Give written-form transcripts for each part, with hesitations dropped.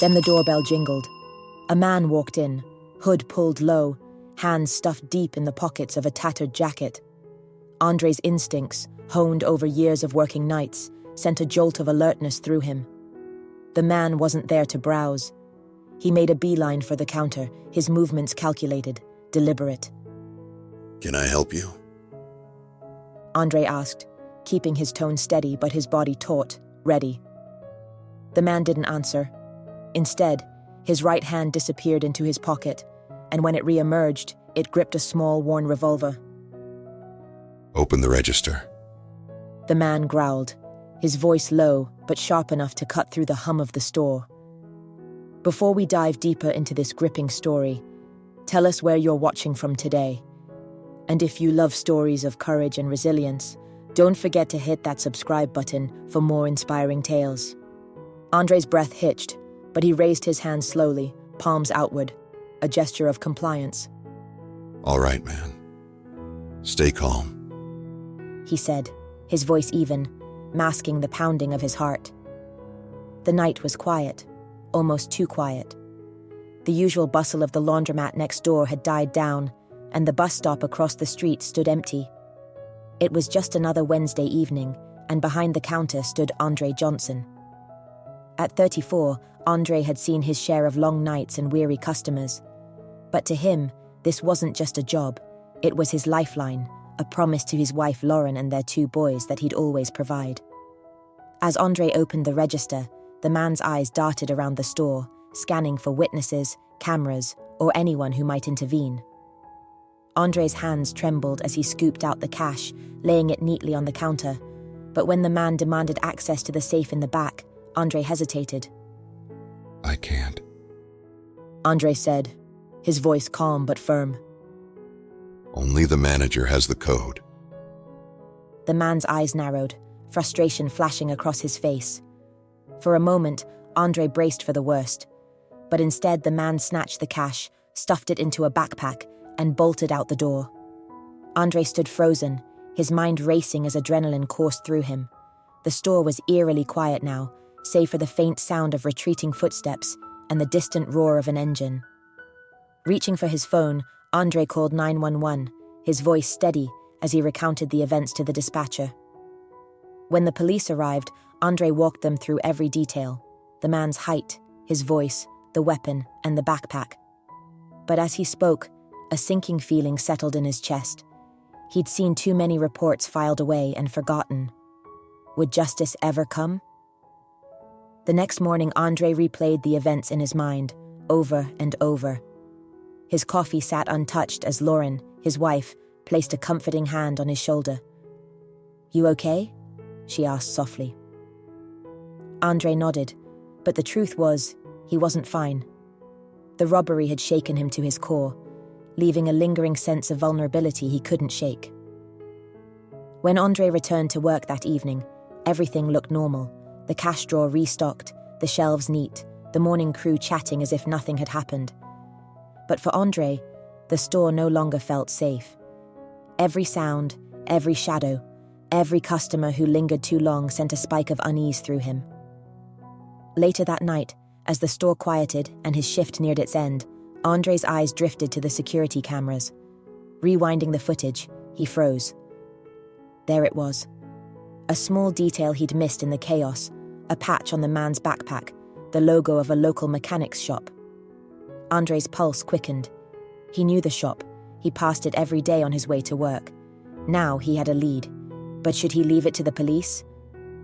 Then the doorbell jingled. A man walked in, hood pulled low, hands stuffed deep in the pockets of a tattered jacket. Andre's instincts, honed over years of working nights, sent a jolt of alertness through him. The man wasn't there to browse. He made a beeline for the counter, his movements calculated, deliberate. "Can I help you?" Andre asked, keeping his tone steady but his body taut, ready. The man didn't answer. Instead, his right hand disappeared into his pocket, and when it re-emerged, it gripped a small, worn revolver. "Open the register." The man growled, his voice low but sharp enough to cut through the hum of the store. Before we dive deeper into this gripping story, tell us where you're watching from today. And if you love stories of courage and resilience, don't forget to hit that subscribe button for more inspiring tales. Andre's breath hitched, but he raised his hands slowly, palms outward, a gesture of compliance. "All right, man. Stay calm," he said, his voice even, masking the pounding of his heart. The night was quiet, almost too quiet. The usual bustle of the laundromat next door had died down, and the bus stop across the street stood empty. It was just another Wednesday evening, and behind the counter stood Andre Johnson. At 34, Andre had seen his share of long nights and weary customers. But to him, this wasn't just a job, it was his lifeline, a promise to his wife Lauren and their 2 boys that he'd always provide. As Andre opened the register, the man's eyes darted around the store, scanning for witnesses, cameras, or anyone who might intervene. Andre's hands trembled as he scooped out the cash, laying it neatly on the counter. But when the man demanded access to the safe in the back, Andre hesitated. "I can't." Andre said, his voice calm but firm. "Only the manager has the code." The man's eyes narrowed, frustration flashing across his face. For a moment, Andre braced for the worst. But instead, the man snatched the cash, stuffed it into a backpack, and bolted out the door. Andre stood frozen, his mind racing as adrenaline coursed through him. The store was eerily quiet now, save for the faint sound of retreating footsteps and the distant roar of an engine. Reaching for his phone, Andre called 911, his voice steady as he recounted the events to the dispatcher. When the police arrived, Andre walked them through every detail: the man's height, his voice, the weapon, and the backpack. But as he spoke, a sinking feeling settled in his chest. He'd seen too many reports filed away and forgotten. Would justice ever come? The next morning, Andre replayed the events in his mind, over and over. His coffee sat untouched as Lauren, his wife, placed a comforting hand on his shoulder. "You okay?" she asked softly. Andre nodded, but the truth was, he wasn't fine. The robbery had shaken him to his core, leaving a lingering sense of vulnerability he couldn't shake. When Andre returned to work that evening, everything looked normal. The cash drawer restocked, the shelves neat, the morning crew chatting as if nothing had happened. But for Andre, the store no longer felt safe. Every sound, every shadow, every customer who lingered too long sent a spike of unease through him. Later that night, as the store quieted and his shift neared its end, Andre's eyes drifted to the security cameras. Rewinding the footage, he froze. There it was. A small detail he'd missed in the chaos, a patch on the man's backpack, the logo of a local mechanics shop. Andre's pulse quickened. He knew the shop. He passed it every day on his way to work. Now he had a lead. But should he leave it to the police?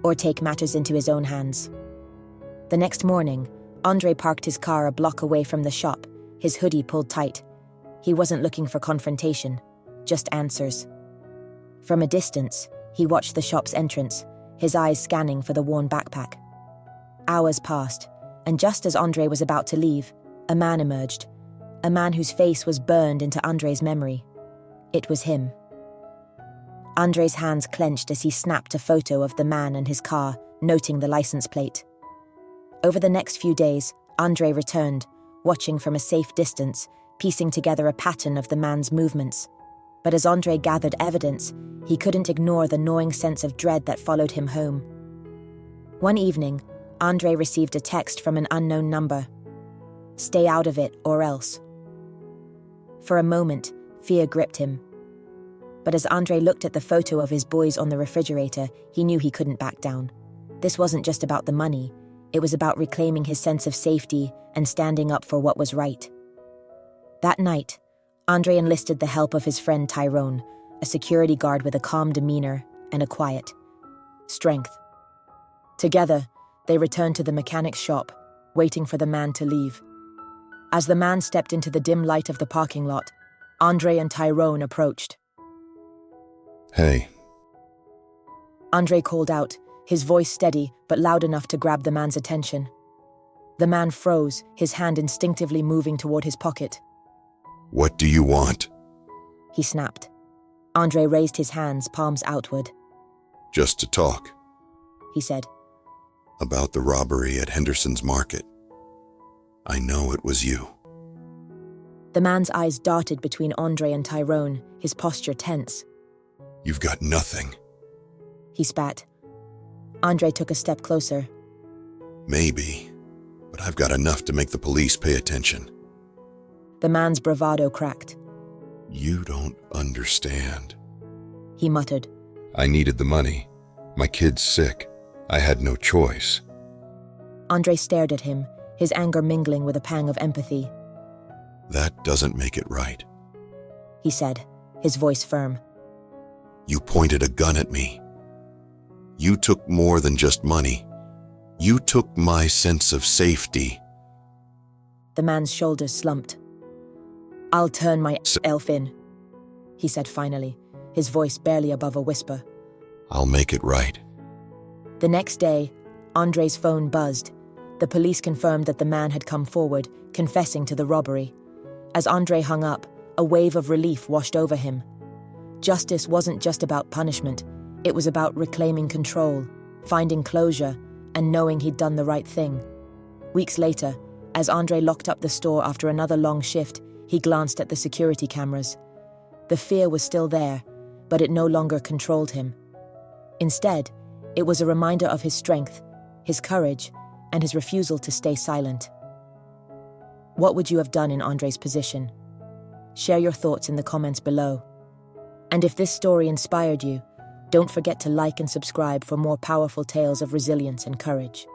Or take matters into his own hands? The next morning, Andre parked his car a block away from the shop, his hoodie pulled tight. He wasn't looking for confrontation, just answers. From a distance, he watched the shop's entrance, his eyes scanning for the worn backpack. Hours passed, and just as Andre was about to leave, a man emerged, a man whose face was burned into Andre's memory. It was him. Andre's hands clenched as he snapped a photo of the man and his car, noting the license plate. Over the next few days, Andre returned, watching from a safe distance, piecing together a pattern of the man's movements. But as Andre gathered evidence, he couldn't ignore the gnawing sense of dread that followed him home. One evening, Andre received a text from an unknown number. Stay out of it, or else. For a moment, fear gripped him. But as Andre looked at the photo of his boys on the refrigerator, he knew he couldn't back down. This wasn't just about the money. It was about reclaiming his sense of safety and standing up for what was right. That night, Andre enlisted the help of his friend Tyrone, a security guard with a calm demeanor and a quiet strength. Together, they returned to the mechanic's shop, waiting for the man to leave. As the man stepped into the dim light of the parking lot, Andre and Tyrone approached. Hey. Andre called out, his voice steady but loud enough to grab the man's attention. The man froze, his hand instinctively moving toward his pocket. What do you want? He snapped. Andre raised his hands, palms outward. Just to talk. He said. About the robbery at Henderson's Market. I know it was you. The man's eyes darted between Andre and Tyrone, his posture tense. You've got nothing. He spat. Andre took a step closer. Maybe, but I've got enough to make the police pay attention. The man's bravado cracked. You don't understand. He muttered. I needed the money. My kid's sick. I had no choice. Andre stared at him, his anger mingling with a pang of empathy. That doesn't make it right. He said, his voice firm. You pointed a gun at me. You took more than just money. You took my sense of safety. The man's shoulders slumped. I'll turn myself in, he said finally, his voice barely above a whisper. I'll make it right. The next day, Andre's phone buzzed. The police confirmed that the man had come forward, confessing to the robbery. As Andre hung up, a wave of relief washed over him. Justice wasn't just about punishment. It was about reclaiming control, finding closure, and knowing he'd done the right thing. Weeks later, as Andre locked up the store after another long shift, he glanced at the security cameras. The fear was still there, but it no longer controlled him. Instead, it was a reminder of his strength, his courage, and his refusal to stay silent. What would you have done in Andre's position? Share your thoughts in the comments below. And if this story inspired you, don't forget to like and subscribe for more powerful tales of resilience and courage.